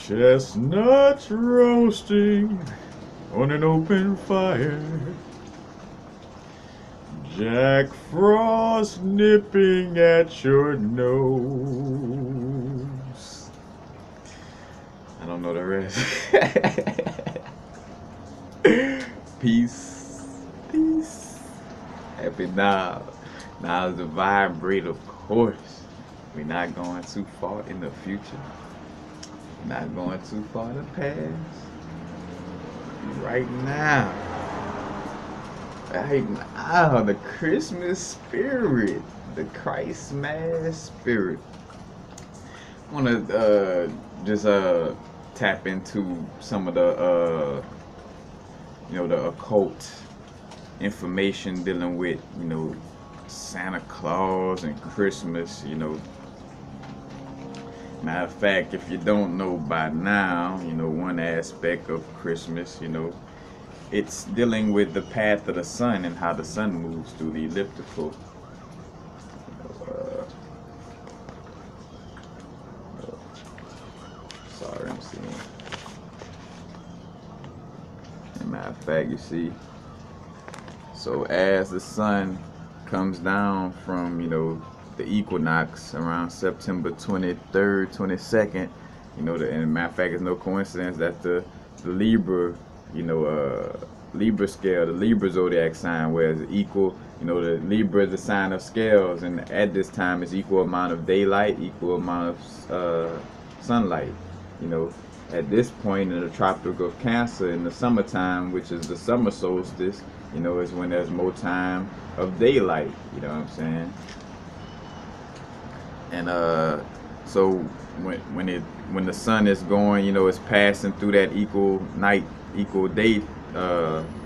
Chestnuts roasting on an open fire. Jack Frost nipping at your nose. I don't know the rest. Peace. Peace. Happy now. Now is the vibrate, of course. We're not going too far in the future. Not going too far in the past. Right now. Right now, the Christmas spirit. The Christmas spirit. I want to just tap into some of the the occult information dealing with Santa Claus and Christmas. Matter of fact, if you don't know by now, one aspect of Christmas, it's dealing with the path of the sun and how the sun moves through the elliptical. Sorry, I'm seeing. As a matter of fact, you see, so as the sun comes down from, the equinox around September 23rd, 22nd, and matter of fact, it's no coincidence that the Libra, Libra scale, the Libra zodiac sign, where it's equal, the Libra is the sign of scales, and at this time it's equal amount of daylight, equal amount of sunlight. At this point in the Tropic of Cancer in the summertime, which is the summer solstice, is when there's more time of daylight. You know what I'm saying? And so when the sun is going, it's passing through that equal night, equal day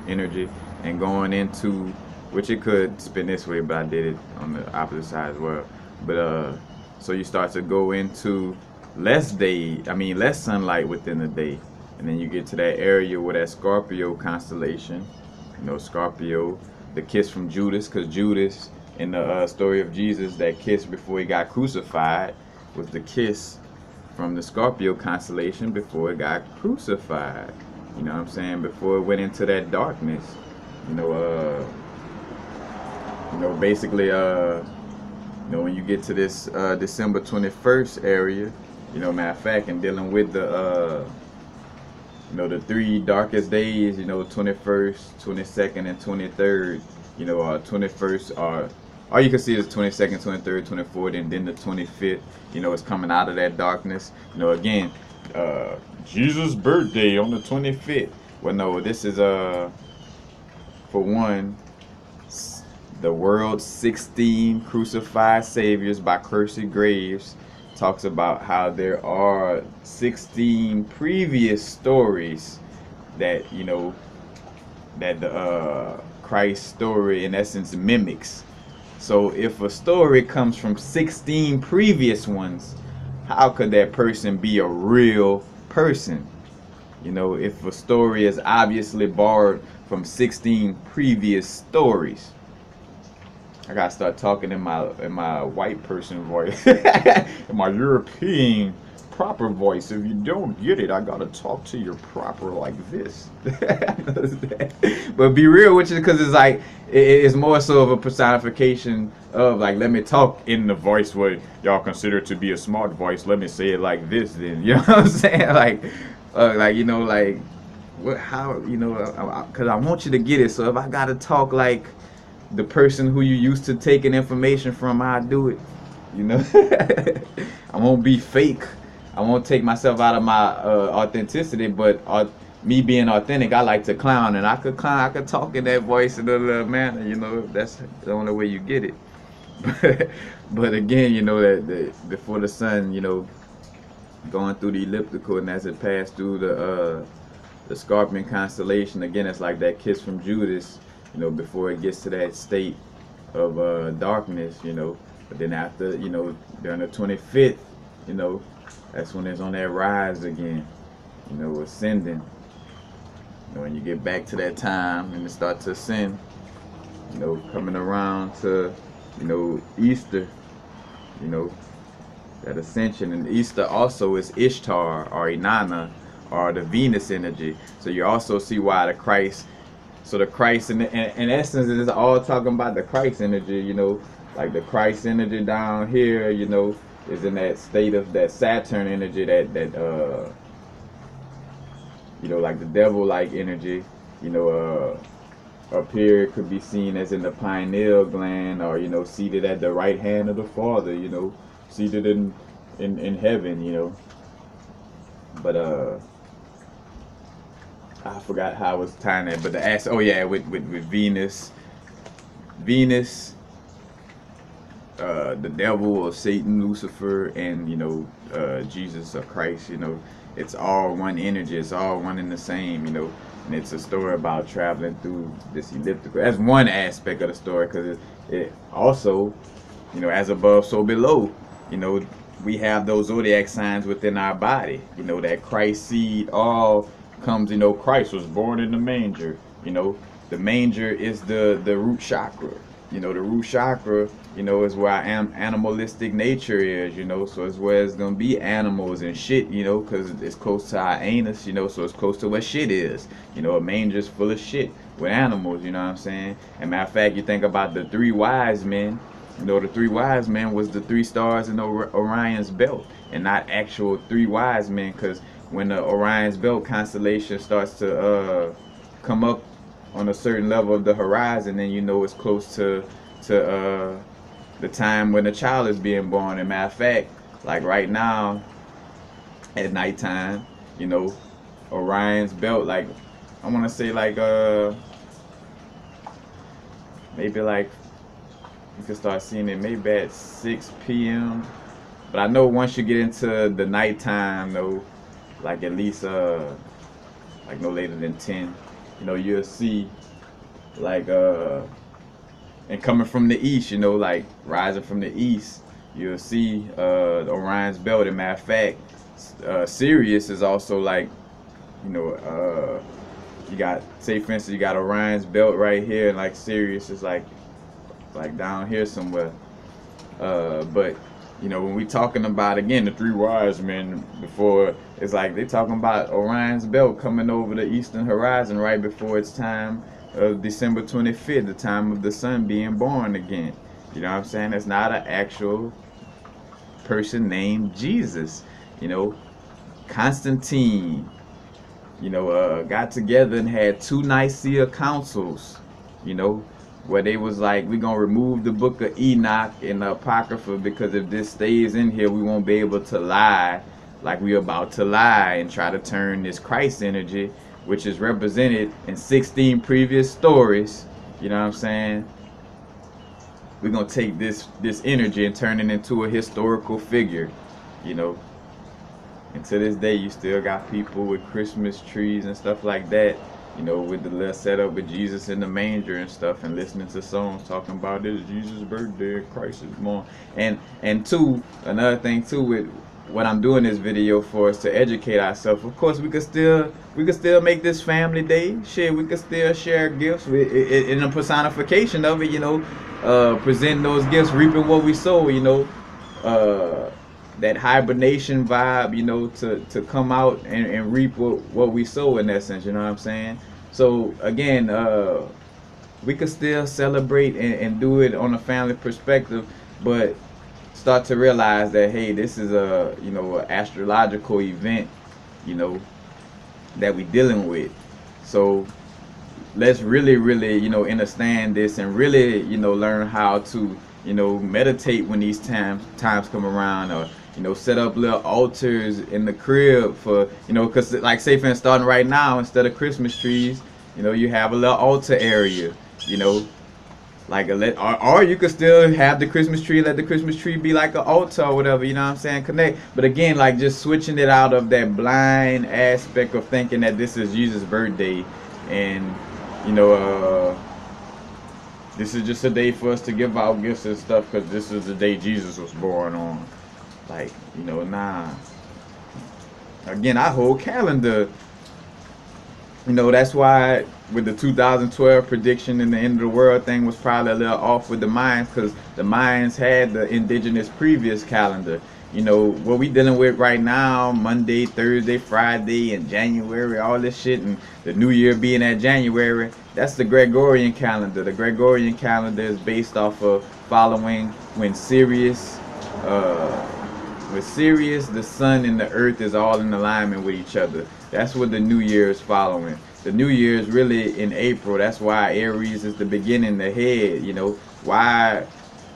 energy, and going into, which it could spin this way, but I did it on the opposite side as well. But so you start to go into less sunlight within the day, and then you get to that area where that Scorpio constellation, Scorpio, the kiss from Judas, because Judas in the story of Jesus, that kiss before he got crucified was the kiss from the Scorpio constellation before it got crucified. You know what I'm saying? Before it went into that darkness. Basically, when you get to this December 21st area, matter of fact, and dealing with the the three darkest days, 21st, 22nd, and 23rd, 21st are, all you can see is 22nd, 23rd, 24th, and then the 25th, it's coming out of that darkness. Again, Jesus' birthday on the 25th. Well, no, this is, for one, the world's 16 crucified saviors by Percy Graves talks about how there are 16 previous stories that, that the Christ story in essence mimics. So if a story comes from 16 previous ones, how could that person be a real person? If a story is obviously borrowed from 16 previous stories. I gotta start talking in my white person voice, in my European proper voice. If you don't get it, I gotta talk to you proper like this. But be real with you, because it's like it's more so of a personification of, like, let me talk in the voice what y'all consider to be a smart voice. Let me say it like this, then. You know what I'm saying? What? How? Because I want you to get it. So if I gotta talk like the person who you used to taking information from, I do it. I won't be fake. I won't take myself out of my authenticity, but me being authentic, I like to clown, and I could talk in that voice in a little manner. That's the only way you get it. But again, that before the sun, going through the elliptical, and as it passed through the Scorpion constellation, again, it's like that kiss from Judas. Before it gets to that state of darkness, but then after, during the 25th, that's when it's on that rise again, ascending. When you get back to that time and it starts to ascend, coming around to, Easter, that ascension. And Easter also is Ishtar or Inanna or the Venus energy. So you also see why the Christ, so the Christ in essence is all talking about the Christ energy, you know, like the Christ energy down here, you know, is in that state of that Saturn energy, that you know, like the devil like energy, you know, up here it could be seen as in the pineal gland, or you know, seated at the right hand of the Father, you know, seated in heaven, you know. But I forgot how I was tying that, but the ass, oh yeah, with Venus, the devil or Satan, Lucifer, and you know, Jesus or Christ, you know, it's all one energy, it's all one and the same, you know. And it's a story about traveling through this elliptical. That's one aspect of the story, because it also, you know, as above, so below. You know, we have those zodiac signs within our body. You know, that Christ seed all comes, you know, Christ was born in the manger. You know, the manger is the root chakra. You know, the root chakra, you know, is where our animalistic nature is, you know, so it's where it's gonna be animals and shit, you know, because it's close to our anus, you know, so it's close to where shit is. You know, a manger's full of shit with animals, you know what I'm saying? And matter of fact, you think about the three wise men, you know, the three wise men was the three stars in Orion's belt, and not actual three wise men, because when the Orion's belt constellation starts to come up on a certain level of the horizon, then you know it's close to the time when the child is being born. And matter of fact, like right now at nighttime, you know, Orion's belt, like I want to say like maybe like you can start seeing it maybe at 6 p.m. But I know once you get into the nighttime though, like at least like no later than 10, you know, you'll see like and coming from the east, you know, like rising from the east, you'll see Orion's belt. And matter of fact, Sirius is also like, you know, you got, say for instance, you got Orion's belt right here, and like Sirius is like down here somewhere. But you know, when we talking about, again, the three wise men before, it's like they talking about Orion's belt coming over the eastern horizon right before it's time of December 25th, the time of the sun being born again. You know what I'm saying? It's not an actual person named Jesus. You know, Constantine, you know, got together and had 2 Nicaea councils, you know, where they was like, we're gonna remove the book of Enoch and the Apocrypha, because if this stays in here, we won't be able to lie like we're about to lie and try to turn this Christ energy, which is represented in 16 previous stories, you know what I'm saying? We're gonna take this energy and turn it into a historical figure, you know. And to this day, you still got people with Christmas trees and stuff like that, you know, with the little setup with Jesus in the manger and stuff, and listening to songs talking about this Jesus' birthday, Christ is born. And two, another thing too, with what I'm doing this video for is to educate ourselves. Of course, we could still make this family day. Shit, we could still share gifts in a personification of it, you know, presenting those gifts, reaping what we sow, you know, that hibernation vibe, you know, to come out and reap what we sow, in essence, you know what I'm saying? So again, we could still celebrate and do it on a family perspective, but start to realize that, hey, this is a, you know, an astrological event, you know, that we dealing with. So let's really, you know, understand this, and really, you know, learn how to, you know, meditate when these times come around, or, you know, set up little altars in the crib for, you know, because like, say for instance, starting right now, instead of Christmas trees, you know, you have a little altar area, you know, like or you could still have the Christmas tree, let the Christmas tree be like an altar or whatever, you know what I'm saying, connect. But again, like, just switching it out of that blind aspect of thinking that this is Jesus' birthday, and, you know, this is just a day for us to give out gifts and stuff because this is the day Jesus was born on. Like, you know, nah. Again, our whole calendar, you know, that's why with the 2012 prediction and the end of the world thing was probably a little off with the Mayans, because the Mayans had the indigenous previous calendar. you know, what we dealing with right now, Monday, Thursday, Friday, and January, all this shit, and the new year being at January, that's the Gregorian calendar. The Gregorian calendar is based off of following when Sirius, the sun and the earth is all in alignment with each other. That's what the new year is following. The new year is really in April. That's why Aries is the beginning, the head, you know. Why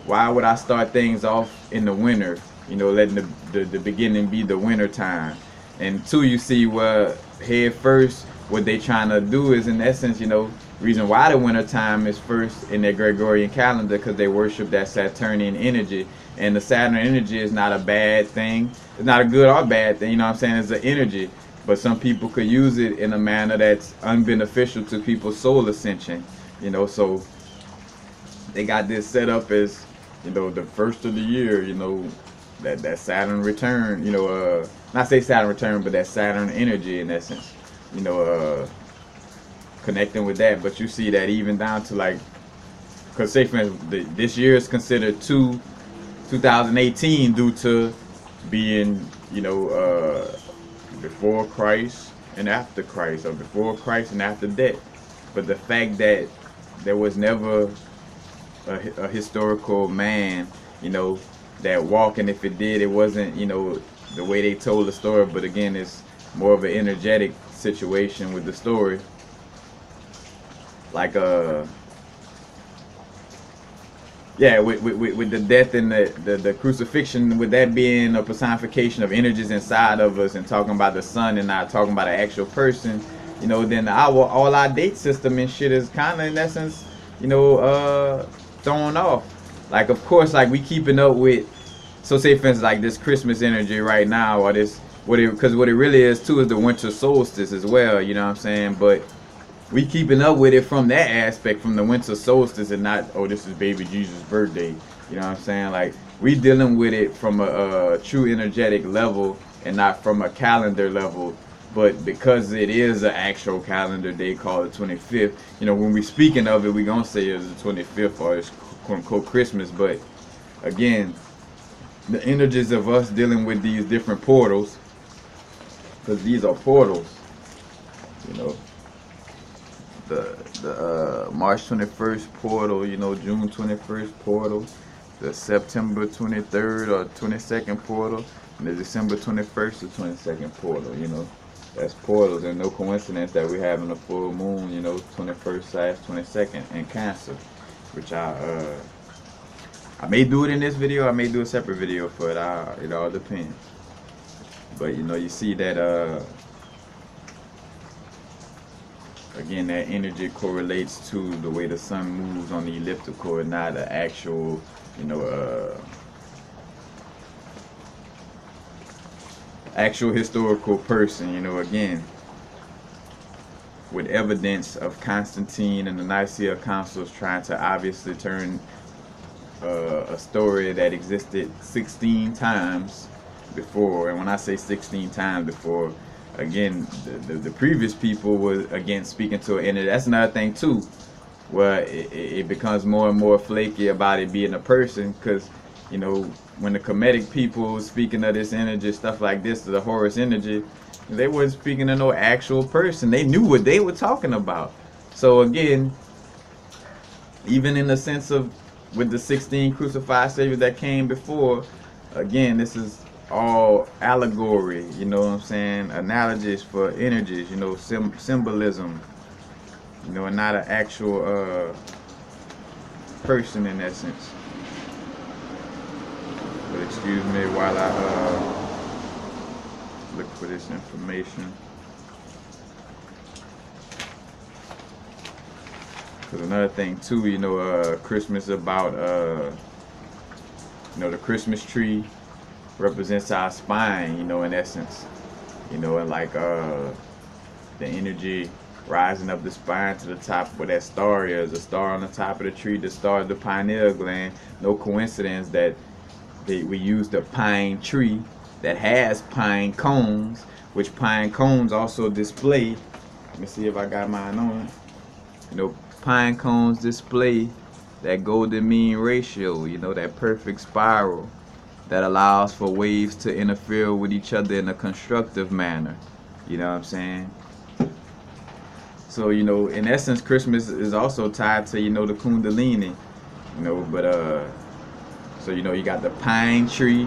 would I start things off in the winter? You know, letting the beginning be the winter time. And two, you see where head first, what they trying to do is, in essence, you know, reason why the winter time is first in their Gregorian calendar, because they worship that Saturnian energy. And the Saturn energy is not a bad thing. It's not a good or bad thing, you know what I'm saying? It's an energy. But some people could use it in a manner that's unbeneficial to people's soul ascension. You know, so they got this set up as, you know, the first of the year, you know, that Saturn return, you know, not say Saturn return, but that Saturn energy in essence, you know, connecting with that. But you see that even down to like, because say for instance, this year is considered 2018 due to being, you know, before Christ and after Christ, or before Christ and after death. But the fact that there was never a historical man, you know, that walked, and if it did, it wasn't, you know, the way they told the story. But again, it's more of an energetic situation with the story. Like yeah, with the death and the crucifixion, with that being a personification of energies inside of us, and talking about the sun and not talking about an actual person, you know, then all our date system and shit is kind of in essence, you know, thrown off. Like, of course, like we keeping up with, so say for instance, like this Christmas energy right now, or this, because what it really is too is the winter solstice as well, you know what I'm saying? But we keeping up with it from that aspect, from the winter solstice, and not, oh, this is baby Jesus' birthday, you know what I'm saying? Like, we dealing with it from a true energetic level and not from a calendar level. But because it is an actual calendar day called the 25th, you know, when we speaking of it, we gonna say it's the 25th, or it's quote unquote Christmas. But again, the energies of us dealing with these different portals, because these are portals, you know, the March 21st portal, you know, June 21st portal, the September 23rd or 22nd portal, and the December 21st or 22nd portal, you know. That's portals, and no coincidence that we're having a full moon, you know, 21st/22nd in Cancer, which I may do it in this video, I may do a separate video for it. It all depends. But you know, you see that again, that energy correlates to the way the sun moves on the elliptical, and not an actual, you know, actual historical person, you know, again, with evidence of Constantine and the Nicaea councils trying to obviously turn a story that existed 16 times before. And when I say 16 times before, again, the previous people were, again, speaking to an entity. That's another thing too, where it becomes more and more flaky about it being a person, because, you know, when the Kemetic people speaking of this energy, stuff like this, the Horus energy, they weren't speaking of no actual person. They knew what they were talking about. So again, even in the sense of with the 16 crucified saviors that came before, again, this is all allegory, you know what I'm saying? Analogies for energies, you know, symbolism, you know, and not an actual person in essence. But excuse me while I look for this information. Because another thing too, you know, Christmas about, you know, the Christmas tree represents our spine, you know, in essence, you know, and like the energy rising up the spine to the top where that star is, the star on the top of the tree, the star of the pineal gland. No coincidence that we use the pine tree that has pine cones, which pine cones also display, let me see if I got mine on, you know, pine cones display that golden mean ratio, you know, that perfect spiral, that allows for waves to interfere with each other in a constructive manner. You know what I'm saying? So, in essence, Christmas is also tied to, the Kundalini, but so, you got the pine tree,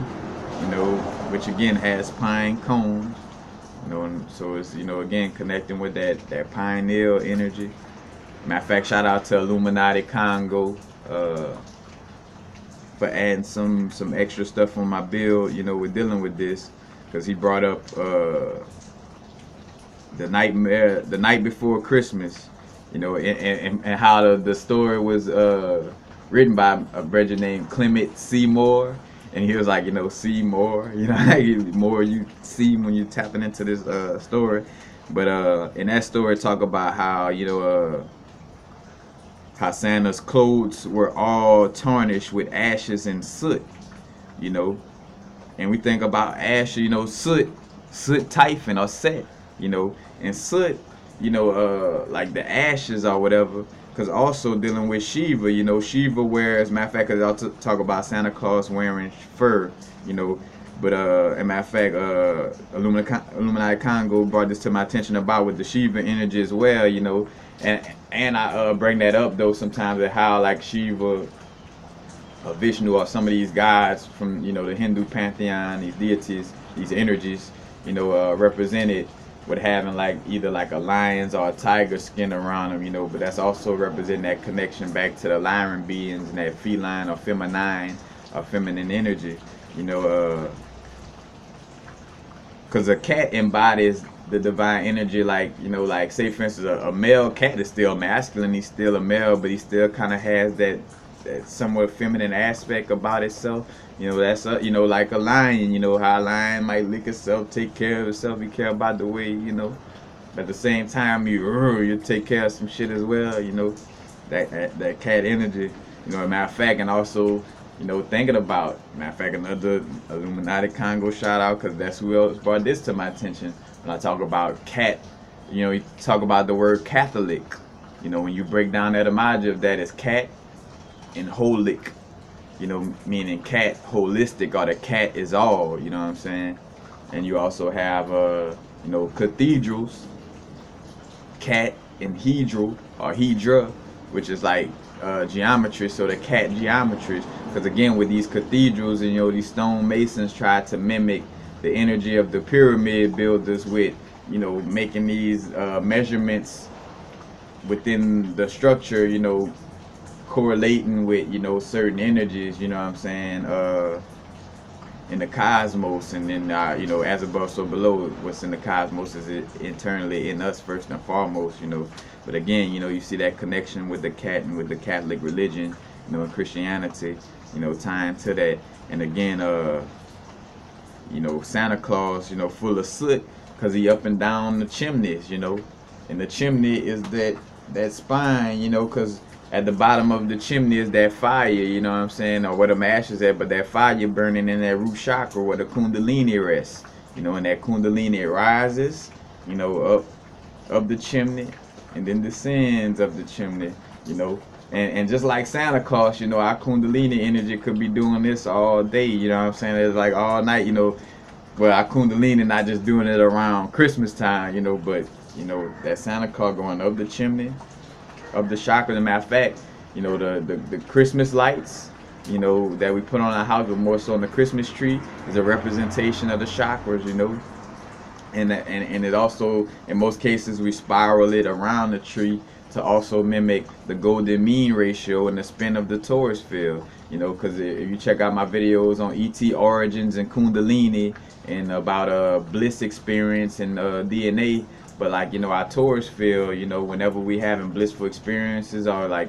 which again has pine cones, and so it's, again, connecting with that pineal energy. Matter of fact, shout out to Illuminati Congo for adding some extra stuff on my build, with dealing with this, because he brought up the night before Christmas, and how the story was written by a brother named Clement Seymour, and he was like, see more, more you see when you tapping into this story. But in that story, talk about how how Santa's clothes were all tarnished with ashes and soot, and we think about ash, soot typhon or set, and soot, like the ashes or whatever, because also dealing with Shiva, Shiva wears, matter of fact, because I'll talk about Santa Claus wearing fur, but as a matter of fact, Illuminati Congo brought this to my attention about with the Shiva energy as well, and I bring that up though sometimes, at how like Shiva, Vishnu, or some of these gods from the Hindu pantheon, these deities, these energies, represented with having like either like a lion's or a tiger skin around them, but that's also representing that connection back to the lion beings and that feline or feminine or feminine energy, because a cat embodies the divine energy, like like say for instance a male cat is still masculine, he's still a male, but he still kind of has that somewhat feminine aspect about itself. That's like a lion, how a lion might lick itself, take care of itself, he care about the way, but at the same time you take care of some shit as well, that cat energy, a matter of fact. And also thinking about, matter of fact, another Illuminati Congo shout out, because that's who else brought this to my attention. When I talk about cat, you talk about the word Catholic, when you break down the etymology of that, is cat and holic, meaning cat, holistic, or the cat is all, you know what I'm saying? And you also have, cathedrals, cat and hedral, or hedra, which is like geometry, so the cat geometries, because again with these cathedrals and these stone masons try to mimic the energy of the pyramid builders with making these measurements within the structure, correlating with certain energies, what I'm saying, in the cosmos, and then as above so below, what's in the cosmos is internally in us first and foremost, but again you see that connection with the cat and with the Catholic religion, and Christianity, tying to that. And again Santa Claus, full of soot, because he up and down the chimneys, and the chimney is that spine, because at the bottom of the chimney is that fire, what I'm saying, or where the ashes at, but that fire burning in that root chakra where the Kundalini rests, and that Kundalini rises, up the chimney and then descends up the chimney, and just like Santa Claus, our Kundalini energy could be doing this all day, what I'm saying, it's like all night, but our Kundalini not just doing it around Christmas time, but that Santa Claus going up the chimney, up the chakra. As a matter of fact, the Christmas lights, that we put on our house, but more so on the Christmas tree, is a representation of the chakras, and it also, in most cases, we spiral it around the tree to also mimic the golden mean ratio and the spin of the Taurus field, because if you check out my videos on ET origins and Kundalini and about bliss experience and DNA, but like our Taurus field, whenever we having blissful experiences, or like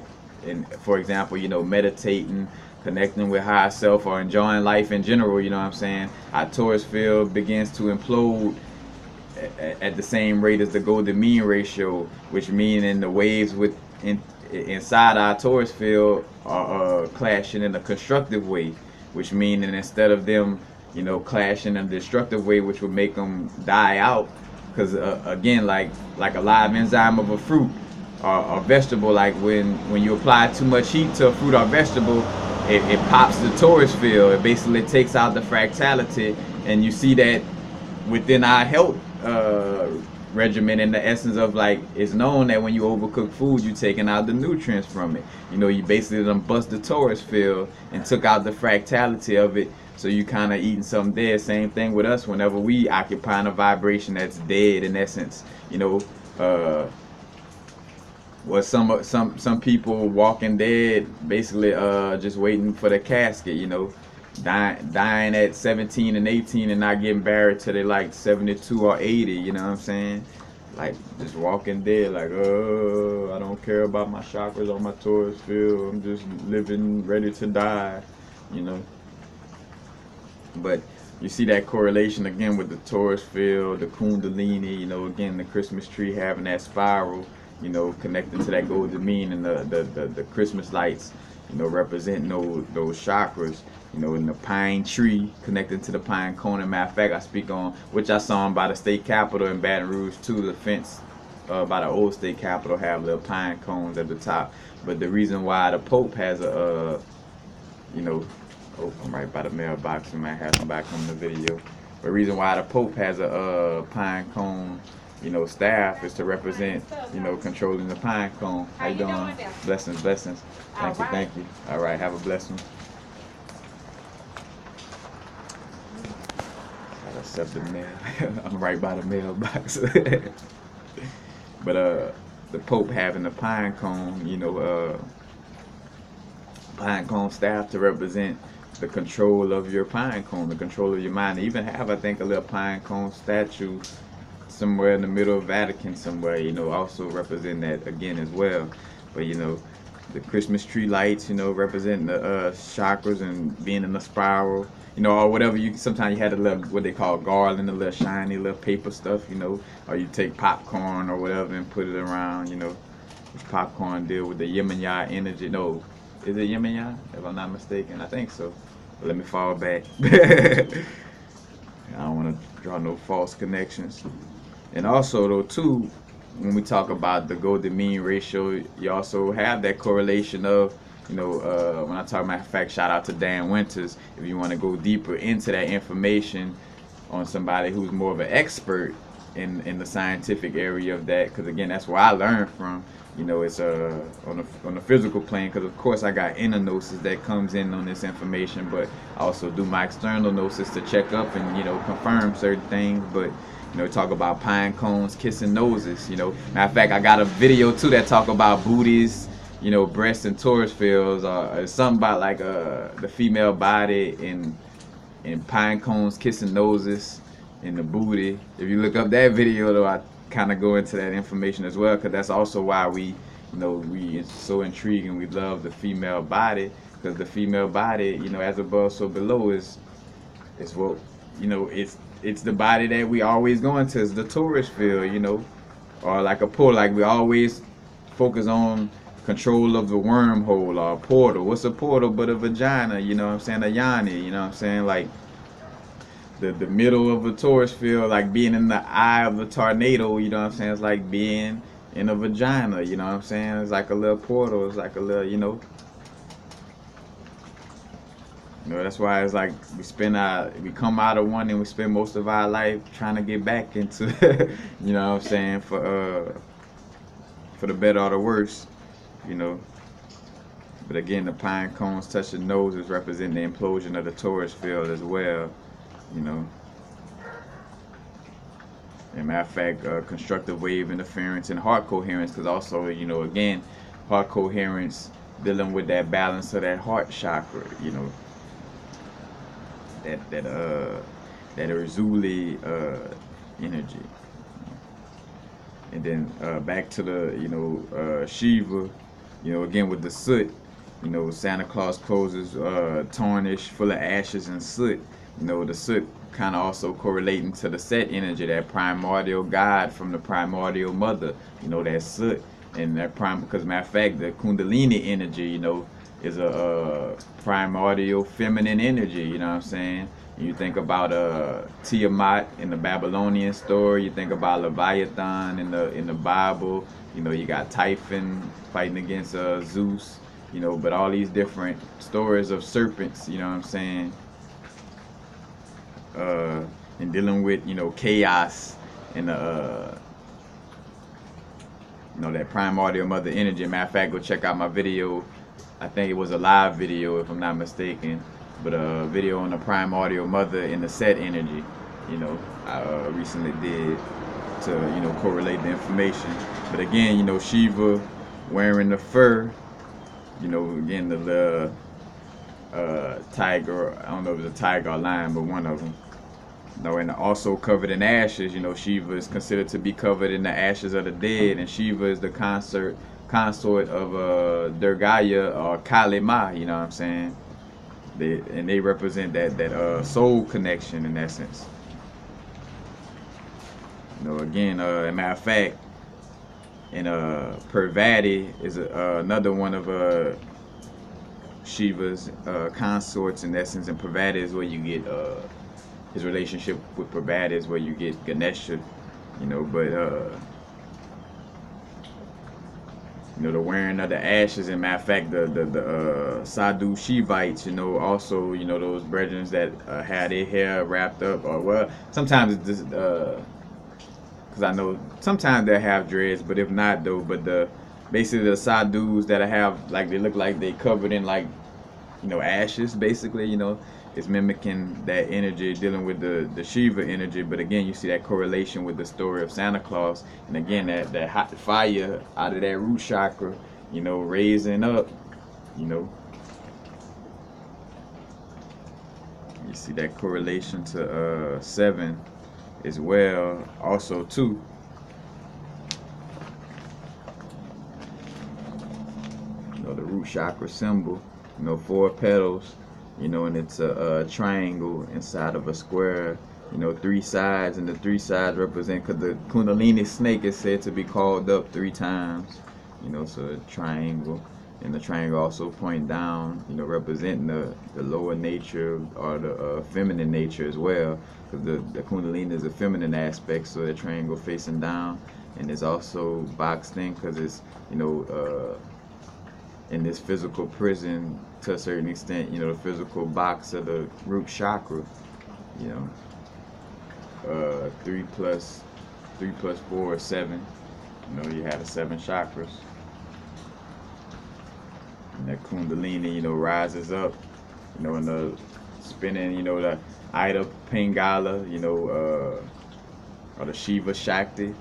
for example meditating, connecting with higher self, or enjoying life in general, what I'm saying, our Taurus field begins to implode at the same rate as the golden mean ratio, which meaning the waves inside our Taurus field are clashing in a constructive way, which meaning instead of them clashing in a destructive way, which would make them die out, because again like a live enzyme of a fruit or vegetable, like when you apply too much heat to a fruit or vegetable, it pops the torus field. It basically takes out the fractality, and you see that within our health regimen, in the essence of, like, it's known that when you overcook food, you're taking out the nutrients from it. You know, you basically done bust the torus field and took out the fractality of it. So you kind of eating something dead. Same thing with us. Whenever we occupy a vibration that's dead, in essence, you know, well, some people walking dead, basically just waiting for the casket, you know, dying at 17 and 18 and not getting buried till they like 72 or 80, you know what I'm saying? Like, just walking dead, like, I don't care about my chakras or my torus field, I'm just living ready to die, you know. But you see that correlation again with the torus field, the kundalini, you know, again, the Christmas tree having that spiral, you know, connecting to that golden mean, and the Christmas lights, you know, representing those chakras, you know, in the pine tree connecting to the pine cone. And matter of fact, I speak on, which I saw by the state capitol in Baton Rouge too, the fence by the old state capitol have little pine cones at the top. But the reason why the Pope has a, you know, oh, I'm right by the mailbox, and might have somebody come in the video. The reason why the Pope has a pine cone, you know, staff, is to represent, you know, controlling the pine cone. How you doing? Blessings, blessings. Thank you, thank you. All right, have a blessing. Gotta accept the mail. I'm right by the mailbox. But the Pope having the pine cone, you know, pine cone staff to represent the control of your pine cone, the control of your mind. They even have, I think, a little pine cone statue somewhere in the middle of Vatican somewhere, you know, also representing that again as well. But, you know, the Christmas tree lights, you know, representing the chakras and being in a spiral, you know, or whatever. You sometimes you had a little, what they call garland, a little shiny little paper stuff, you know, or you take popcorn or whatever and put it around, you know. This popcorn deal with the yin and yang energy. No, is it yin and yang, if I'm not mistaken? I think so. But let me fall back. I don't want to draw no false connections. And also, though, too, when we talk about the golden mean ratio, you also have that correlation of, you know, when I talk about fact, shout out to Dan Winters. If you want to go deeper into that information on somebody who's more of an expert in the scientific area of that, because again, that's where I learned from. You know, it's on the physical plane, because of course I got inner gnosis that comes in on this information, but I also do my external gnosis to check up and, you know, confirm certain things. But, you know, talk about pine cones kissing noses. You know, matter of fact, I got a video too that talk about booties, you know, breasts and torus fields, or something about like the female body and pine cones kissing noses in the booty. If you look up that video, though, I kind of go into that information as well, because that's also why we, you know, we so intrigued and we love the female body, because the female body, you know, as above so below is what, you know, it's the body that we always go into, is the torus field, you know, or like a portal. Like we always focus on control of the wormhole or a portal. What's a portal but a vagina? You know what I'm saying? A yoni. You know what I'm saying? Like the middle of a torus field, like being in the eye of a tornado, you know what I'm saying? It's like being in a vagina, you know what I'm saying? It's like a little portal, it's like a little, you know, that's why it's like we come out of one and we spend most of our life trying to get back into, you know what I'm saying, for the better or the worse, you know. But again, the pine cones touching noses represent the implosion of the torus field as well. You know, and matter of fact, constructive wave interference and heart coherence, because also, you know, again, heart coherence dealing with that balance of that heart chakra, you know, that Erzuli energy. And then back to the, you know, Shiva, you know, again with the soot, you know, Santa Claus clothes tarnished, full of ashes and soot. You know, the soot kind of also correlating to the Set energy, that primordial God from the primordial mother. You know, that soot and that because matter of fact, the Kundalini energy, you know, is a primordial feminine energy. You know what I'm saying? You think about Tiamat in the Babylonian story. You think about Leviathan in the Bible. You know, you got Typhon fighting against Zeus. you know, but all these different stories of serpents, you know what I'm saying, and dealing with, you know, chaos and you know, that primordial mother energy. Matter of fact, go check out my video. I think it was a live video, if I'm not mistaken, but a video on the primordial mother and the set energy, you know, I recently did to, you know, correlate the information. But again, you know, Shiva wearing the fur, you know, again, the tiger, I don't know if it's a tiger or lion, but one of them. You know, and also covered in ashes. You know, Shiva is considered to be covered in the ashes of the dead, and Shiva is the consort of Durgaya or Kali Ma. You know what I'm saying? They represent that soul connection in essence. You know, again, as a matter of fact, and Parvati is another one of Shiva's consorts in essence, and Parvati is where you get his relationship with Parvati is where you get Ganesha, you know, but you know, the wearing of the ashes, and matter of fact, the Sadhu Shivites, you know, also, you know, those brethren that had their hair wrapped up, or well, sometimes it's just because I know sometimes they have dreads, but if not though, but basically the sadhus that have, like, they look like they covered in, like, you know, ashes, basically, you know, it's mimicking that energy, dealing with the Shiva energy. But again, you see that correlation with the story of Santa Claus, and again, that hot fire out of that root chakra, you know, raising up, you know. You see that correlation to 7 as well, also too. You know, the root chakra symbol, you know, 4 petals, you know, and it's a triangle inside of a square, you know, 3 sides, and the 3 sides represent, because the Kundalini snake is said to be called up 3 times, you know, so a triangle, and the triangle also point down, you know, representing the lower nature or the feminine nature as well, because the Kundalini is a feminine aspect, so the triangle facing down, and it's also boxed in because it's, you know, in this physical prison to a certain extent, you know, the physical box of the root chakra, you know, 3 plus 4 is 7. You know, you have the 7 chakras, and that Kundalini, you know, rises up, you know, in the spinning, you know, the Ida Pingala, you know, or the Shiva Shakti,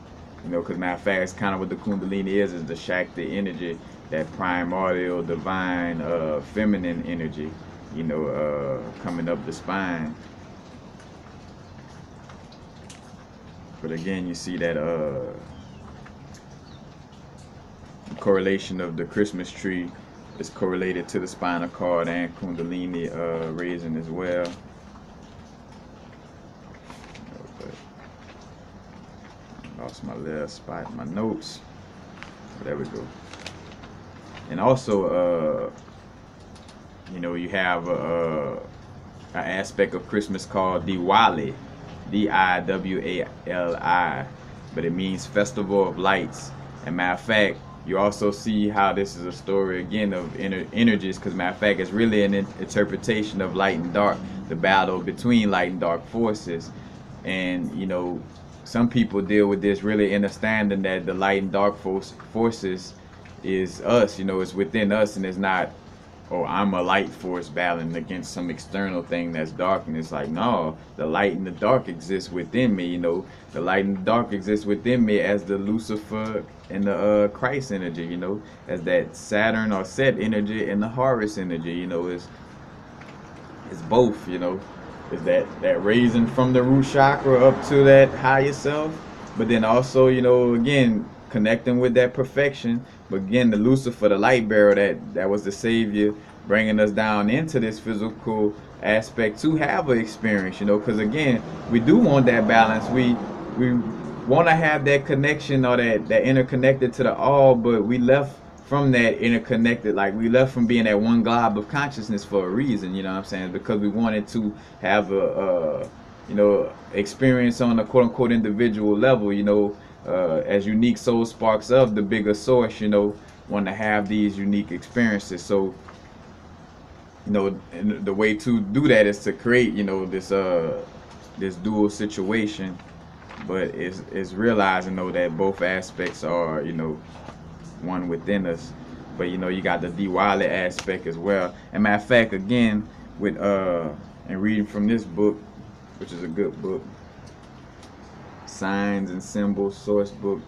you know, because matter of fact, it's kind of what the Kundalini is the Shakti energy, that primordial divine feminine energy, you know, coming up the spine. But again, you see that correlation of the Christmas tree is correlated to the spinal cord and Kundalini raising as well. Okay. Lost my little spot in my notes. There we go. And also, you know, you have an aspect of Christmas called Diwali, Diwali, but it means festival of lights. And matter of fact, you also see how this is a story again of energies, because matter of fact, it's really an interpretation of light and dark, the battle between light and dark forces. And, you know, some people deal with this really understanding that the light and dark forces is us, you know, it's within us, and it's not, oh, I'm a light force battling against some external thing that's darkness. Like, no, the light and the dark exists within me, you know. The light and the dark exists within me as the Lucifer and the Christ energy, you know, as that Saturn or Set energy and the Horus energy, you know, it's both, you know. It's that raising from the root chakra up to that higher self, but then also, you know, again, connecting with that perfection. But again, the Lucifer, the light bearer, that was the savior, bringing us down into this physical aspect to have an experience, you know, because again, we do want that balance. We want to have that connection, or that interconnected to the all, but we left from that interconnected, like we left from being that one glob of consciousness for a reason, you know what I'm saying? Because we wanted to have a you know, experience on a quote unquote individual level, you know, as unique soul sparks of the bigger source, you know, want to have these unique experiences. So, and the way to do that is to create, this dual situation, but it's realizing though that both aspects are, one within us. But you got the D Wiley aspect as well. And matter of fact, again, with and reading from this book, which is a good book, Signs and Symbols source book,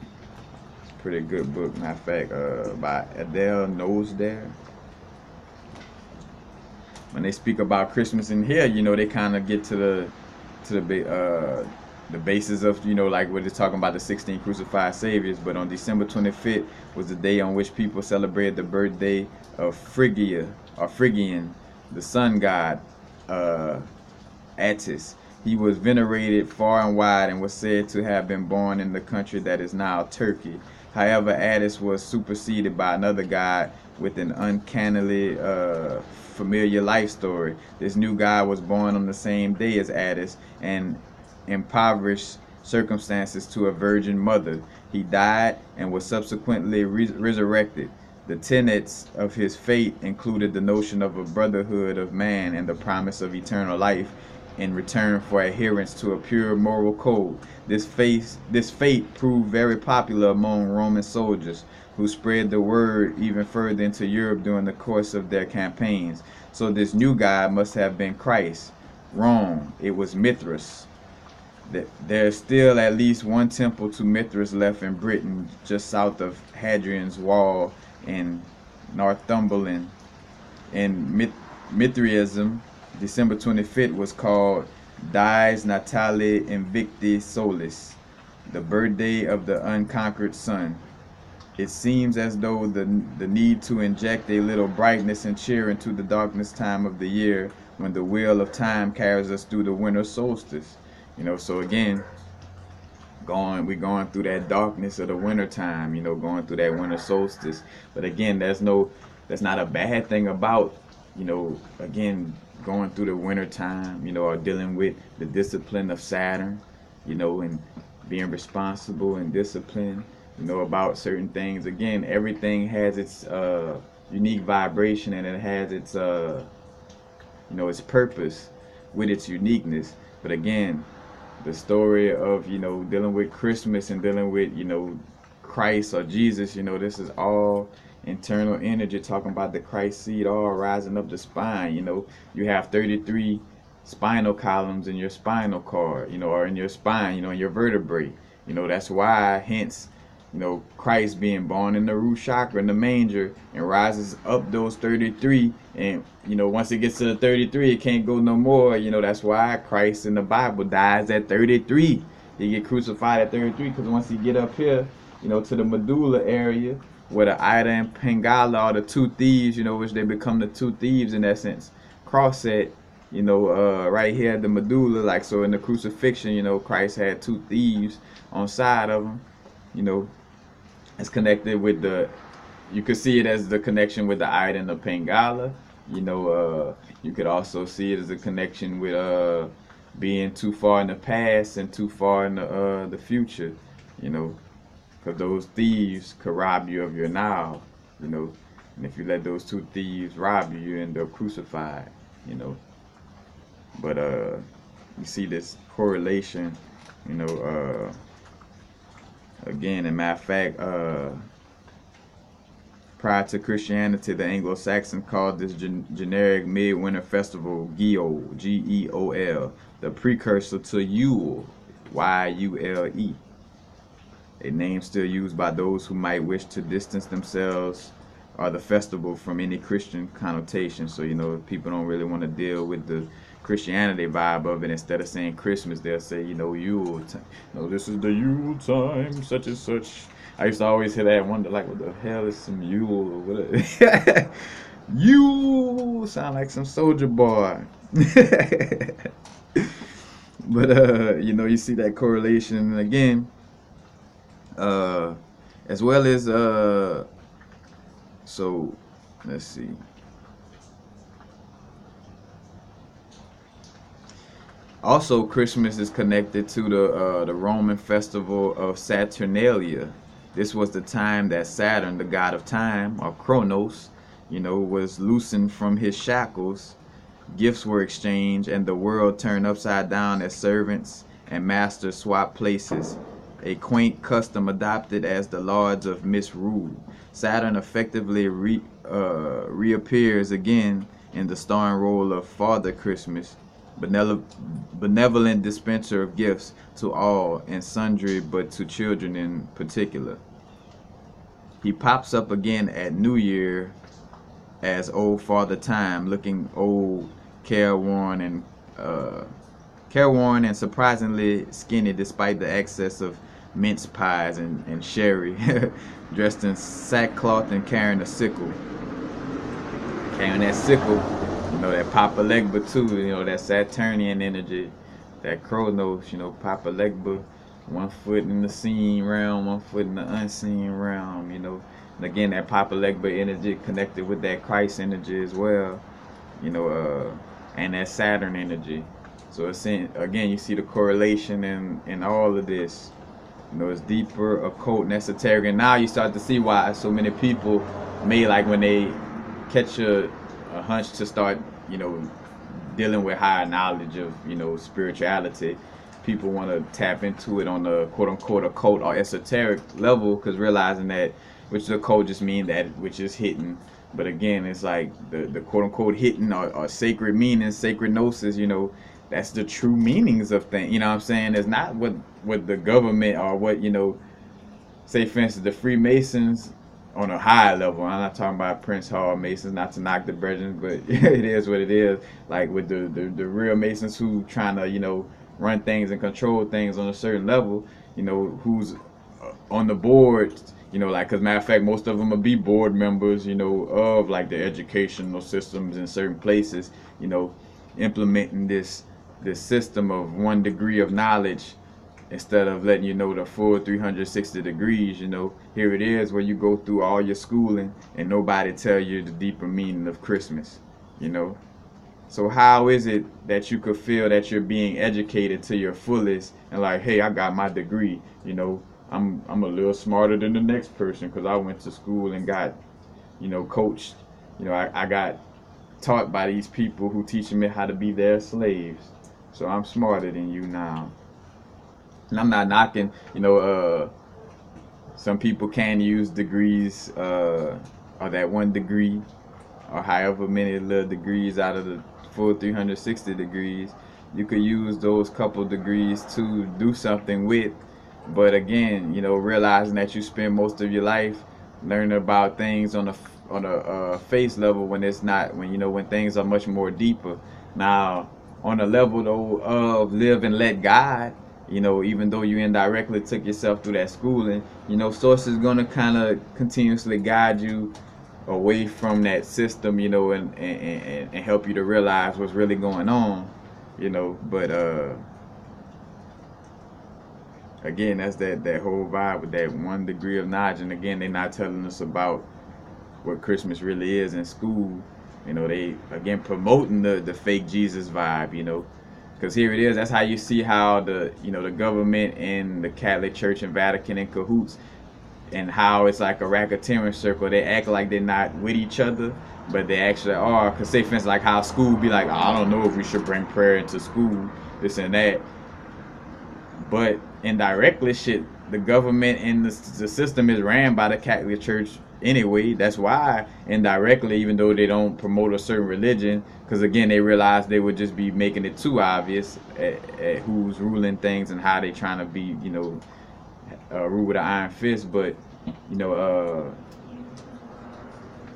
pretty good book. Matter of fact, by Adele Nosdare. When they speak about Christmas in here, they kind of get to the basis of, like what it's talking about, the 16 crucified saviors. But on December 25th was the day on which people celebrated the birthday of Phrygian, the sun god, Attis. He was venerated far and wide and was said to have been born in the country that is now Turkey. However, Attis was superseded by another god with an uncannily familiar life story. This new god was born on the same day as Attis and impoverished circumstances to a virgin mother. He died and was subsequently resurrected. The tenets of his fate included the notion of a brotherhood of man and the promise of eternal life in return for adherence to a pure moral code. This fate proved very popular among Roman soldiers, who spread the word even further into Europe during the course of their campaigns. So this new god must have been Christ. Wrong. It was Mithras. There's still at least one temple to Mithras left in Britain, just south of Hadrian's Wall in Northumberland. In Mithraism, December 25th was called Dies Natale Invicti Solis, the birthday of the unconquered sun. It seems as though the need to inject a little brightness and cheer into the darkness time of the year when the wheel of time carries us through the winter solstice. So again, we're going through that darkness of the winter time, going through that winter solstice. But again, that's not a bad thing about, again, going through the winter time, or dealing with the discipline of Saturn, and being responsible and disciplined, about certain things. Again, everything has its unique vibration, and it has its its purpose with its uniqueness. But again, the story of dealing with Christmas and dealing with Christ or Jesus, this is all internal energy, talking about the Christ seed all rising up the spine. You have 33 spinal columns in your spinal cord, or in your spine, in your vertebrae. That's why, hence, Christ being born in the root chakra in the manger and rises up those 33, and once it gets to the 33, it can't go no more. That's why Christ in the Bible dies at 33. He get crucified at 33, because once he get up here, to the medulla area where the Ida and Pingala are the two thieves, which they become the two thieves in essence, cross at, right here at the medulla. Like, so in the crucifixion, Christ had two thieves on side of him. It's connected with you could see it as the connection with the Ida and the Pingala. You could also see it as a connection with being too far in the past and too far in the future, because those thieves could rob you of your now, and if you let those two thieves rob you, you end up crucified, But you see this correlation, again, in matter of fact, prior to Christianity, the Anglo-Saxons called this generic midwinter festival Geol, Geol, the precursor to Yule, Yule. A name still used by those who might wish to distance themselves or the festival from any Christian connotation. So, people don't really want to deal with the Christianity vibe of it. Instead of saying Christmas, they'll say, Yule time. This is the Yule time, such and such. I used to always hear that and wonder, like, what the hell is some Yule or whatever? Yule sound like some soldier boy. But you see that correlation, and again, as well as so let's see. Also, Christmas is connected to the Roman festival of Saturnalia, This was the time that Saturn, the god of time, or Kronos, was loosened from his shackles. Gifts were exchanged, and the world turned upside down as servants and masters swapped places, a quaint custom adopted as the lords of misrule. Saturn effectively reappears again in the starring role of Father Christmas, benevolent dispenser of gifts to all and sundry, but to children in particular. He pops up again at New Year as old Father Time, looking old, careworn and surprisingly skinny despite the excess of mince pies and sherry, dressed in sackcloth and carrying a sickle. Carrying that sickle, that Papa Legba too, that Saturnian energy, that Kronos, Papa Legba, 1 foot in the seen realm, 1 foot in the unseen realm, And again, that Papa Legba energy connected with that Christ energy as well, and that Saturn energy. So it's again, you see the correlation in all of this. It's deeper, occult, and esoteric. And now you start to see why so many people may, like, when they catch a hunch to start, dealing with higher knowledge of, spirituality, people want to tap into it on the quote-unquote occult or esoteric level, because realizing that, which the occult just mean that which is hidden. But again, it's like the quote-unquote hidden or sacred meanings, sacred gnosis, that's the true meanings of things. You know what I'm saying? It's not what the government or what, say for instance, the Freemasons on a higher level. I'm not talking about Prince Hall Masons, not to knock the brethren, but it is what it is. Like with the real Masons who trying to, run things and control things on a certain level, who's on the board, because matter of fact, most of them will be board members, of like the educational systems in certain places, implementing this system of 1 degree of knowledge instead of letting the full 360 degrees. Here it is where you go through all your schooling and nobody tell you the deeper meaning of Christmas. So how is it that you could feel that you're being educated to your fullest and like, hey, I got my degree, I'm a little smarter than the next person because I went to school and got coached, I got taught by these people who teaching me how to be their slaves. So I'm smarter than you now. And I'm not knocking, some people can use degrees, or that 1 degree, or however many little degrees out of the full 360 degrees. You could use those couple degrees to do something with. But again, realizing that you spend most of your life learning about things on a face level when it's not, when things are much more deeper. Now, on a level though of live and let God, even though you indirectly took yourself through that schooling, Source is gonna kind of continuously guide you away from that system, and help you to realize what's really going on, But again, that's that whole vibe with that 1 degree of knowledge. And again, they're not telling us about what Christmas really is in school. They again promoting the fake Jesus vibe, because here it is. That's how you see how the government and the Catholic Church and Vatican in cahoots, and how it's like a racketeering circle. They act like they're not with each other, but they actually are. Because say for instance, like how school be like, oh, I don't know if we should bring prayer into school, this and that. But indirectly, the government and the system is ran by the Catholic Church anyway. That's why indirectly, even though they don't promote a certain religion, because again, they realize they would just be making it too obvious at who's ruling things and how they trying to be, rule with an iron fist. But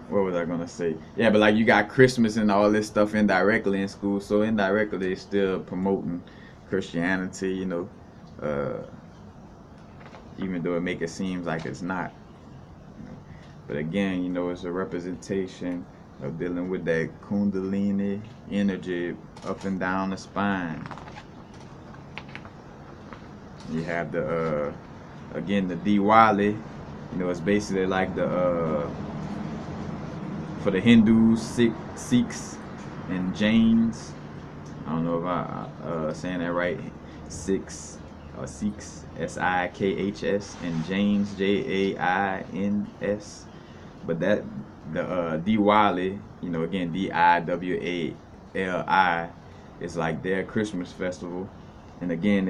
what was I gonna say? Yeah, but like you got Christmas and all this stuff indirectly in school, so indirectly they're still promoting Christianity, even though it make it seem like it's not. But again, it's a representation of dealing with that Kundalini energy up and down the spine. You have the again the Diwali, it's basically like the for the Hindus, Sikhs, and Jains. I don't know if I saying that right. Sikhs, Sikhs, Sikhs, and Jains, Jains. But that the Diwali, again Diwali, is like their Christmas festival, and again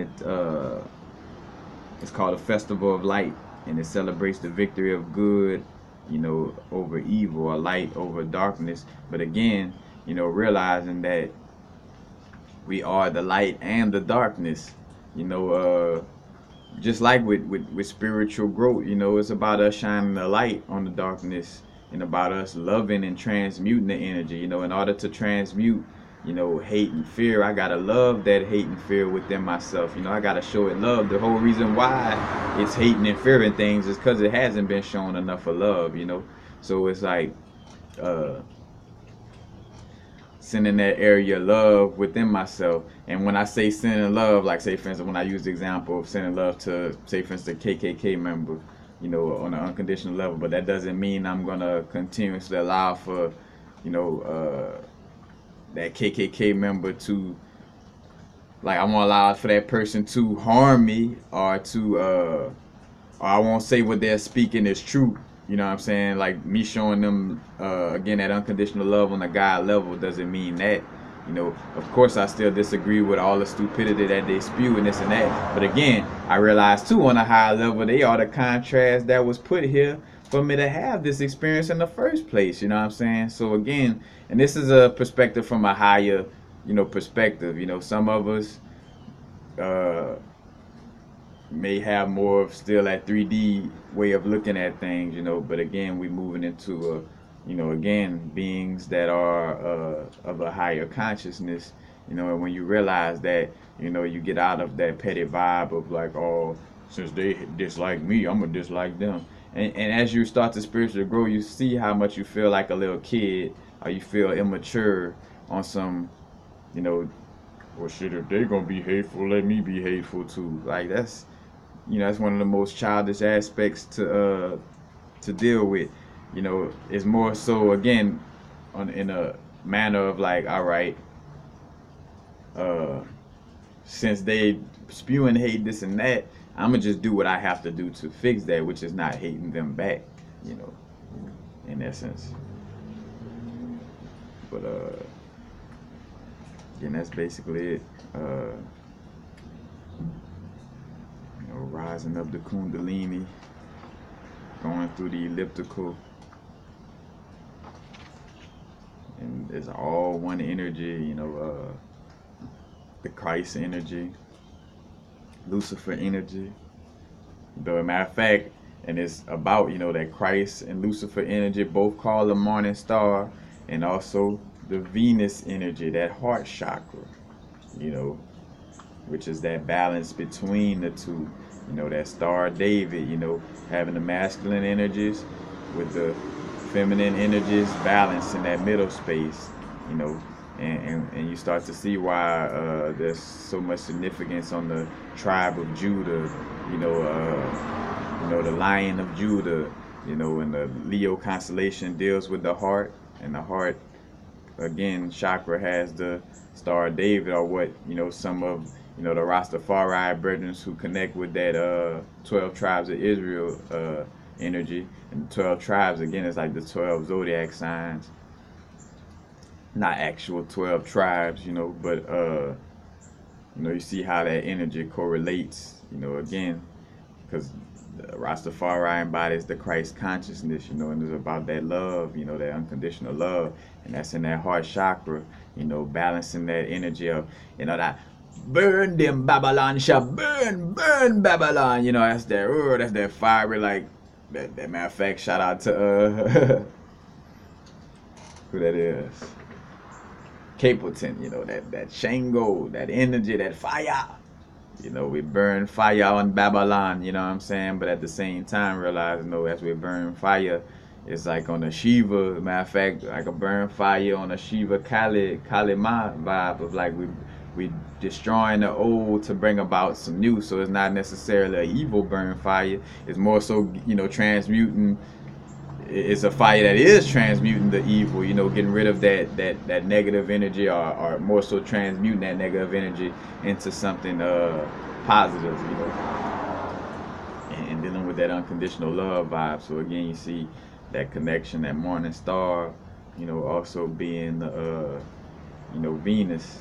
it's called a festival of light, and it celebrates the victory of good, over evil, or light over darkness. But again, realizing that we are the light and the darkness, just like with spiritual growth, it's about us shining the light on the darkness, and about us loving and transmuting the energy. In order to transmute, hate and fear, I gotta love that hate and fear within myself. I gotta show it love. The whole reason why it's hating and fearing things is because it hasn't been shown enough of love. So it's like sending that area of love within myself. And when I say sending love, like say for instance, when I use the example of sending love to, say for instance, a KKK member, on an unconditional level, but that doesn't mean I'm gonna continuously allow for, that KKK member to, like, I won't allow for that person to harm me, or to, or I won't say what they're speaking is true. You know what I'm saying? Like me showing them, again, that unconditional love on the God level doesn't mean that. Of course I still disagree with all the stupidity that they spew and this and that. But again, I realize too, on a higher level, they are the contrast that was put here for me to have this experience in the first place. You know what I'm saying? So again, and this is a perspective from a higher, perspective. Some of us may have more of still that 3D way of looking at things, but again, we moving into again, beings that are of a higher consciousness, and when you realize that, you get out of that petty vibe of like, oh, since they dislike me, I'm gonna dislike them. And as you start to spiritually grow, you see how much you feel like a little kid, or you feel immature on some, well, shit, if they gonna be hateful, let me be hateful too. Like that's one of the most childish aspects to deal with. It's more so, again, in a manner of like, all right, since they spewing hate, this and that, I'm gonna just do what I have to do to fix that, which is not hating them back, in essence. But again, that's basically it. Rising up the Kundalini, going through the elliptical, and it's all one energy. The Christ energy, Lucifer energy. But matter of fact, and it's about that Christ and Lucifer energy, both called the morning star, and also the Venus energy, that heart chakra, which is that balance between the two. That Star David, having the masculine energies with the feminine energies balanced in that middle space, and you start to see why there's so much significance on the tribe of Judah, the Lion of Judah, and the Leo constellation deals with the heart, and the heart, again, chakra has the Star David, or what, some of the Rastafari brethren who connect with that 12 tribes of Israel energy. And the 12 tribes, again, is like the 12 zodiac signs. Not actual 12 tribes, but you see how that energy correlates, again, because Rastafari embodies the Christ consciousness, and it's about that love, that unconditional love, and that's in that heart chakra, balancing that energy of, that burn them Babylon shall burn Babylon, that's that fiery, like that matter of fact, shout out to who that is, Capleton, that Shango, that energy, that fire. We burn fire on Babylon, what I'm saying? But at the same time, realize, as we burn fire, it's like on a Shiva, matter of fact, like a burn fire on a Shiva Kali Ma vibe of like we destroying the old to bring about some new. So it's not necessarily an evil burn fire. It's more so, transmuting. It's a fire that is transmuting the evil, getting rid of that negative energy, or more so transmuting that negative energy into something positive, you know, and dealing with that unconditional love vibe. So again, you see that connection, that morning star, you know, also being you know, Venus.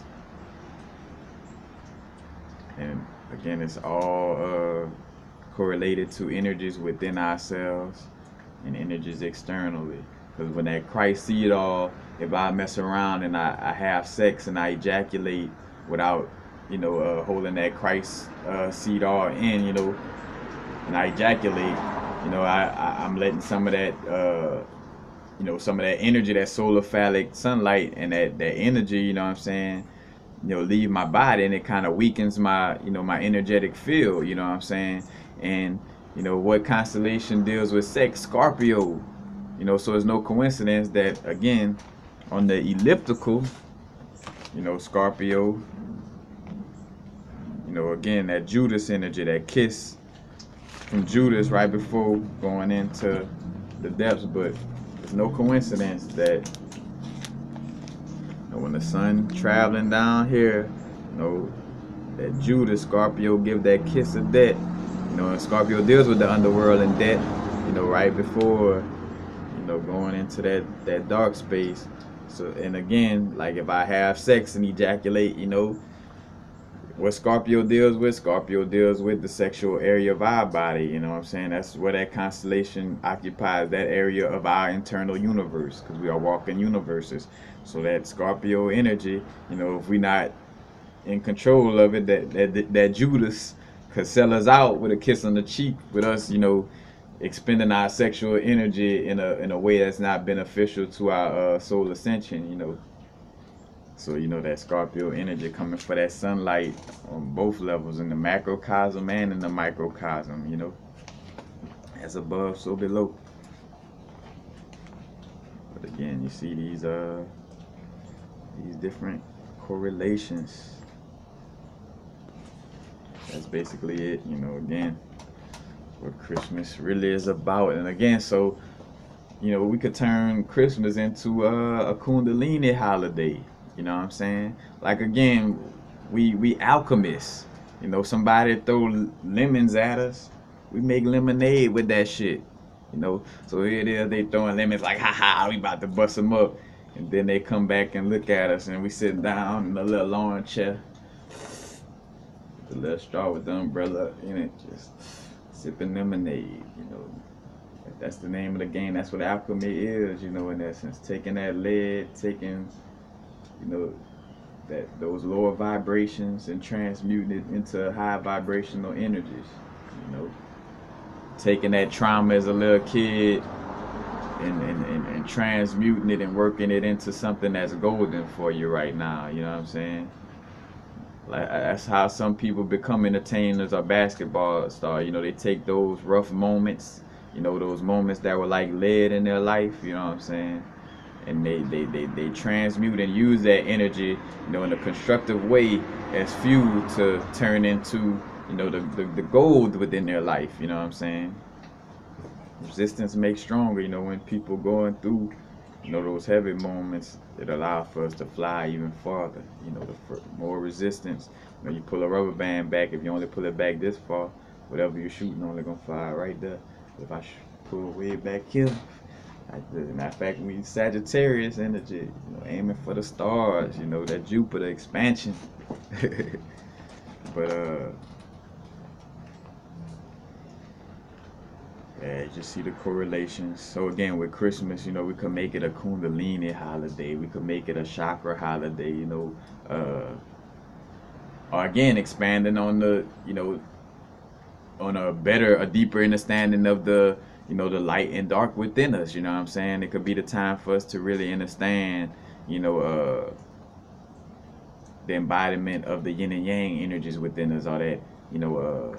And again, it's all correlated to energies within ourselves and energies externally. Because when that Christ seed all, if I mess around and I have sex and I ejaculate without, you know, holding that Christ seed all in, you know, and I ejaculate, you know, I'm letting some of that, you know, some of that energy, that solar phallic sunlight and that energy, you know what I'm saying, you know, leave my body, and it kind of weakens my, you know, my energetic field, you know what I'm saying. And you know what constellation deals with sex? Scorpio. You know, so it's no coincidence that again on the elliptical, you know, Scorpio, you know, again that Judas energy, that kiss from Judas right before going into the depths. But it's no coincidence that when the sun traveling down here, you know, that Judas, Scorpio, give that kiss of death. You know, and Scorpio deals with the underworld and death, you know, right before, you know, going into that dark space. So, and again, like if I have sex and ejaculate, you know, what Scorpio deals with the sexual area of our body, you know what I'm saying? That's where that constellation occupies, that area of our internal universe, because we are walking universes. So that Scorpio energy, you know, if we not in control of it, that Judas could sell us out with a kiss on the cheek, with us, you know, expending our sexual energy in a way that's not beneficial to our soul ascension, you know. So, you know, that Scorpio energy coming for that sunlight on both levels, in the macrocosm and in the microcosm, you know. As above, so below. But again, you see these different correlations. That's basically it, you know, again, what Christmas really is about. And again, so, you know, we could turn Christmas into a Kundalini holiday. You know what I'm saying? Like again, we alchemists. You know, somebody throw lemons at us, we make lemonade with that shit. You know, so here it is, they throwing lemons like, haha, we about to bust them up. And then they come back and look at us, and we sit down in a little lawn chair, the little straw with the umbrella in it, just sipping lemonade. You know, that's the name of the game. That's what alchemy is. You know, in essence, taking that lead, taking, you know, those lower vibrations and transmuting it into high vibrational energies. You know, taking that trauma as a little kid and transmuting it and working it into something that's golden for you right now. You know what I'm saying? Like that's how some people become entertainers or basketball stars. You know, they take those rough moments, you know, those moments that were like lead in their life. You know what I'm saying? And they transmute and use that energy, you know, in a constructive way as fuel to turn into, you know, the gold within their life. You know what I'm saying? Resistance makes stronger. You know, when people going through, you know, those heavy moments, it allows for us to fly even farther. You know, the more resistance. You know, you pull a rubber band back. If you only pull it back this far, whatever you're shooting only gonna fly right there. If I pull way back here, matter of fact, we Sagittarius energy, you know, aiming for the stars, you know, that Jupiter expansion. But yeah, you just see the correlations. So again, with Christmas, you know, we could make it a Kundalini holiday. We could make it a chakra holiday, you know. Or again, expanding on the, you know, on a deeper understanding of the, you know, the light and dark within us. You know what I'm saying? It could be the time for us to really understand, you know, the embodiment of the yin and yang energies within us. All that, you know,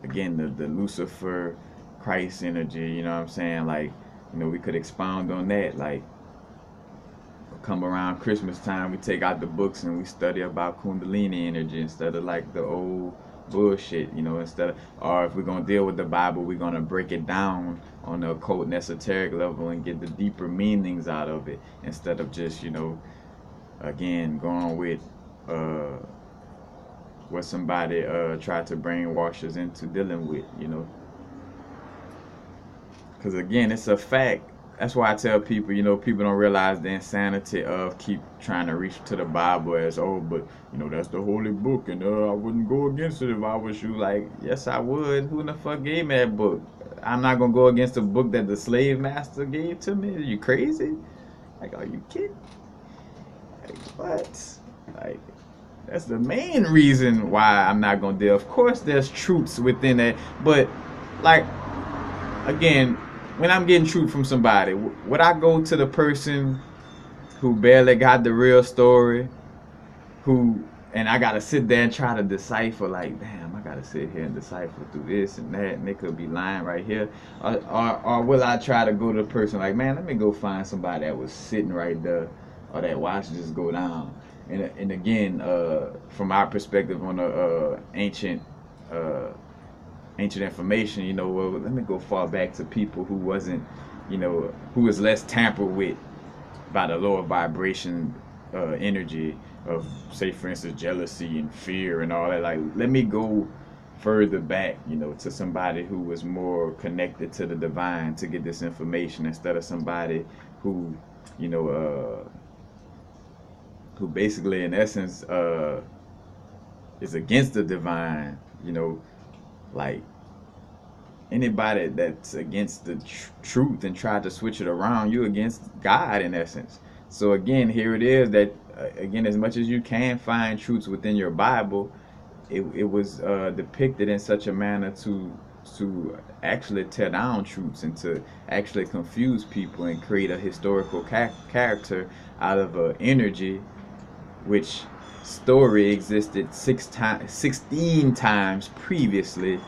again, the Lucifer Christ energy. You know what I'm saying? Like, you know, we could expound on that. Like, come around Christmas time, we take out the books and we study about Kundalini energy instead of like the old bullshit, you know, instead of, or if we're going to deal with the Bible, we're going to break it down on the occult and esoteric level and get the deeper meanings out of it, instead of just, you know, again, going with what somebody tried to brainwash us into dealing with, you know. Because again, it's a fact. That's why I tell people, you know, people don't realize the insanity of keep trying to reach to the Bible as, oh, but, you know, that's the holy book, and I wouldn't go against it if I was you. Like, yes, I would. Who in the fuck gave me that book? I'm not going to go against the book that the slave master gave to me. Are you crazy? Like, are you kidding? Like, what? Like, that's the main reason why I'm not going to deal. Of course, there's truths within that, but, like, again, when I'm getting truth from somebody, would I go to the person who barely got the real story, and I gotta sit there and try to decipher, like, damn, I gotta sit here and decipher through this and that, and they could be lying right here, or will I try to go to the person like, man, let me go find somebody that was sitting right there, or that watched this go down, and again, from our perspective on the ancient information, you know, well, let me go far back to people who wasn't, you know, who was less tampered with by the lower vibration energy of, say, for instance, jealousy and fear and all that. Like, let me go further back, you know, to somebody who was more connected to the divine to get this information, instead of somebody who, you know, who basically, in essence, is against the divine, you know. Like, anybody that's against the truth and try to switch it around, you're against God, in essence. So again, here it is that, again, as much as you can find truths within your Bible, it was depicted in such a manner to actually tear down truths and to actually confuse people and create a historical character out of an energy which story existed 16 times previously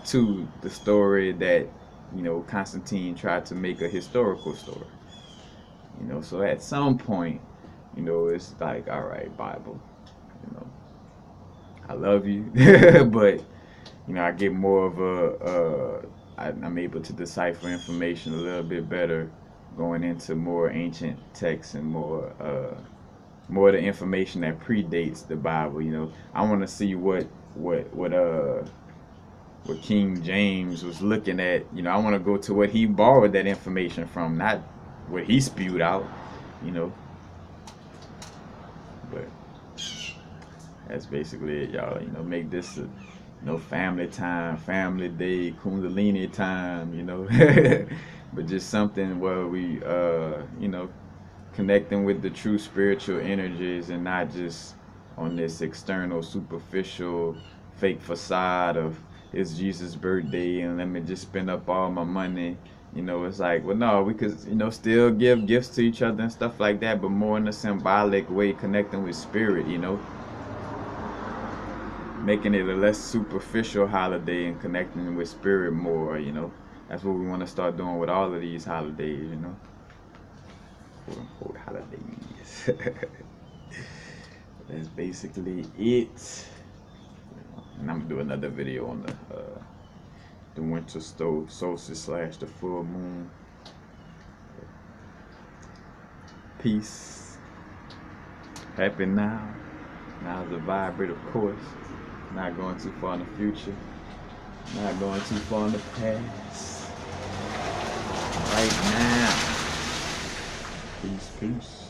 to the story that, you know, Constantine tried to make a historical story. You know, so at some point, you know, it's like, all right, Bible, you know, I love you, but, you know, I get more of I'm able to decipher information a little bit better going into more ancient texts and more of the information that predates the Bible. You know, I want to see what King James was looking at. You know, I want to go to what he borrowed that information from, not what he spewed out. You know, but that's basically it, y'all. You know, make this a, you know, family time, family day, Kundalini time. You know, but just something where we, you know, connecting with the true spiritual energies and not just on this external, superficial, fake facade of it's Jesus' birthday and let me just spend up all my money. You know, it's like, well, no, we could, you know, still give gifts to each other and stuff like that, but more in a symbolic way, connecting with spirit, you know, making it a less superficial holiday and connecting with spirit more, you know. That's what we want to start doing with all of these holidays, you know. Quote unquote holidays. That's basically it. And I'm gonna do another video on the winter solstice / the full moon. Peace. Happy now. Now's the vibrate, of course. Not going too far in the future. Not going too far in the past. Right now. Peace, peace.